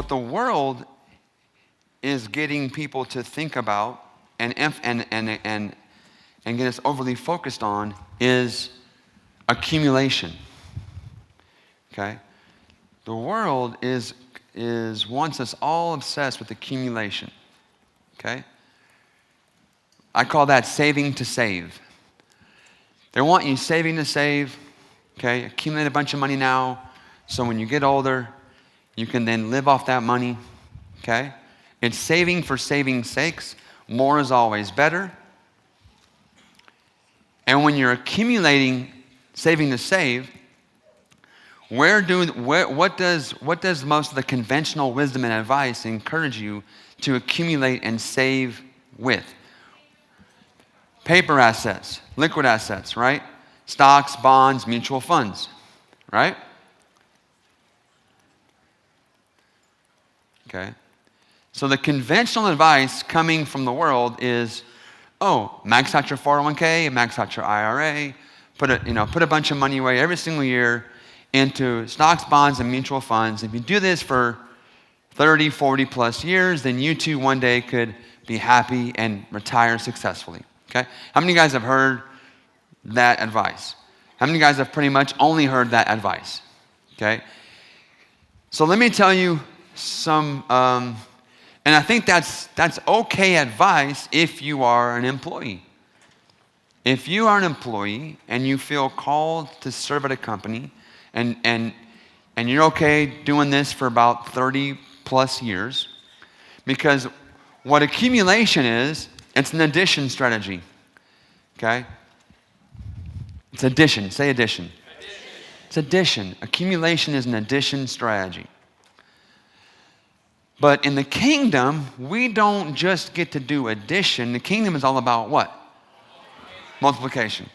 what the world is getting people to think about and get us overly focused on is accumulation. Okay? The world wants us all obsessed with accumulation. Okay? I call that saving to save. They want you saving to save. Okay? Accumulate a bunch of money now, so when you get older, you can then live off that money. Okay? It's saving for saving's sakes. More is always better. And when you're accumulating, saving to save, what does most of the conventional wisdom and advice encourage you to accumulate and save with? Paper assets, liquid assets, right? Stocks, bonds, mutual funds, right? Okay. So the conventional advice coming from the world is, max out your 401k, max out your IRA, put a bunch of money away every single year into stocks, bonds, and mutual funds. If you do this for 30, 40 plus years, then you too one day could be happy and retire successfully. Okay? How many of you guys have heard that advice? How many of you guys have pretty much only heard that advice? Okay? So let me tell you some, and I think that's okay advice if you are an employee. If you are an employee and you feel called to serve at a company and you're okay doing this for about 30 plus years, because what accumulation is, it's an addition strategy. Okay? It's addition. Say addition. It's addition. Accumulation is an addition strategy. But in the kingdom, we don't just get to do addition. The kingdom is all about what? Multiplication.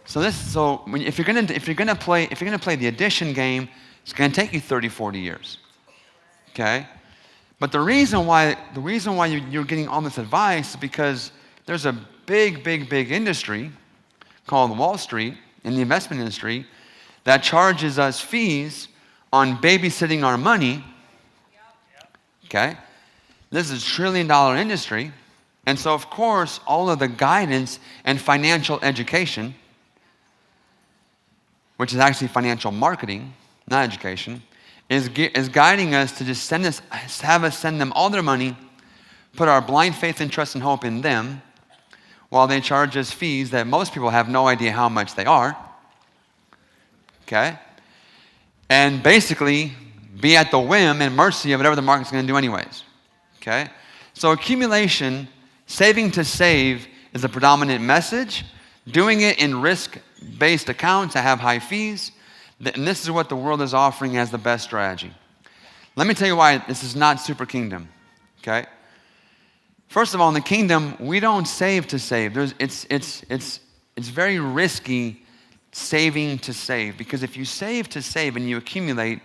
If you're gonna play the addition game, it's gonna take you 30, 40 years. Okay? But the reason why you're getting all this advice is because there's a big industry called Wall Street in the investment industry that charges us fees on babysitting our money. Okay? This is a $1 trillion industry. And so, of course, all of the guidance and financial education, which is actually financial marketing, not education, is guiding us to just have us send them all their money, put our blind faith and trust and hope in them, while they charge us fees that most people have no idea how much they are. Okay? And basically be at the whim and mercy of whatever the market's going to do anyways. Okay? So accumulation, saving to save, is a predominant message. Doing it in risk-based accounts that have high fees, and this is what the world is offering as the best strategy. Let me tell you why this is not super kingdom. Okay? First of all, in the kingdom, we don't save to save. It's very risky saving to save, because if you save to save and you accumulate,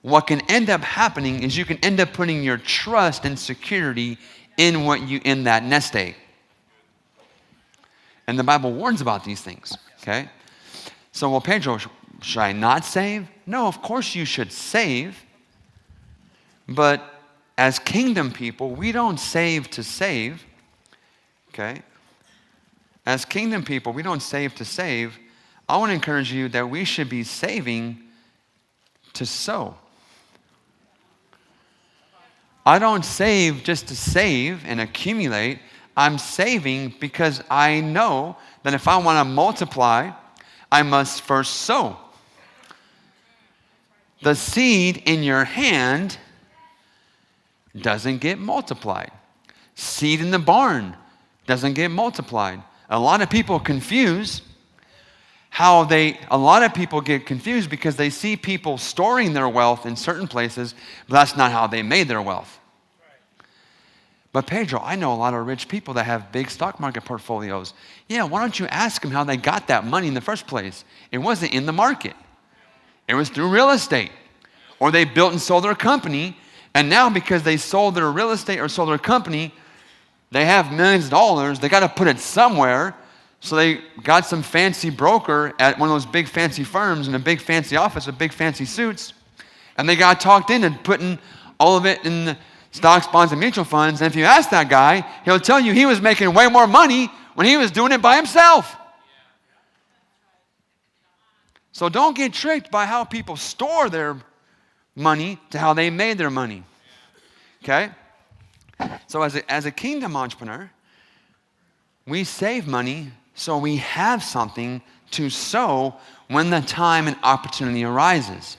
what can end up happening is you can end up putting your trust and security in that nest egg. And the Bible warns about these things. Okay? So, well, Pedro, should I not save? No, of course you should save. But as kingdom people, we don't save to save. Okay? As kingdom people, we don't save to save. I want to encourage you that we should be saving to sow. I don't save just to save and accumulate. I'm saving because I know that if I want to multiply, I must first sow. The seed in your hand doesn't get multiplied. Seed in the barn doesn't get multiplied. A lot of people get confused because they see people storing their wealth in certain places, but that's not how they made their wealth. But Pedro, I know a lot of rich people that have big stock market portfolios. Yeah, why don't you ask them how they got that money in the first place? It wasn't in the market. It was through real estate. Or they built and sold their company, and now because they sold their real estate or sold their company, they have millions of dollars. They got to put it somewhere. So they got some fancy broker at one of those big fancy firms in a big fancy office with big fancy suits, and they got talked into putting all of it in the stocks, bonds, and mutual funds. And if you ask that guy, he'll tell you he was making way more money when he was doing it by himself. So don't get tricked by how people store their money to how they made their money. Okay? So as a kingdom entrepreneur, we save money so we have something to sow when the time and opportunity arises.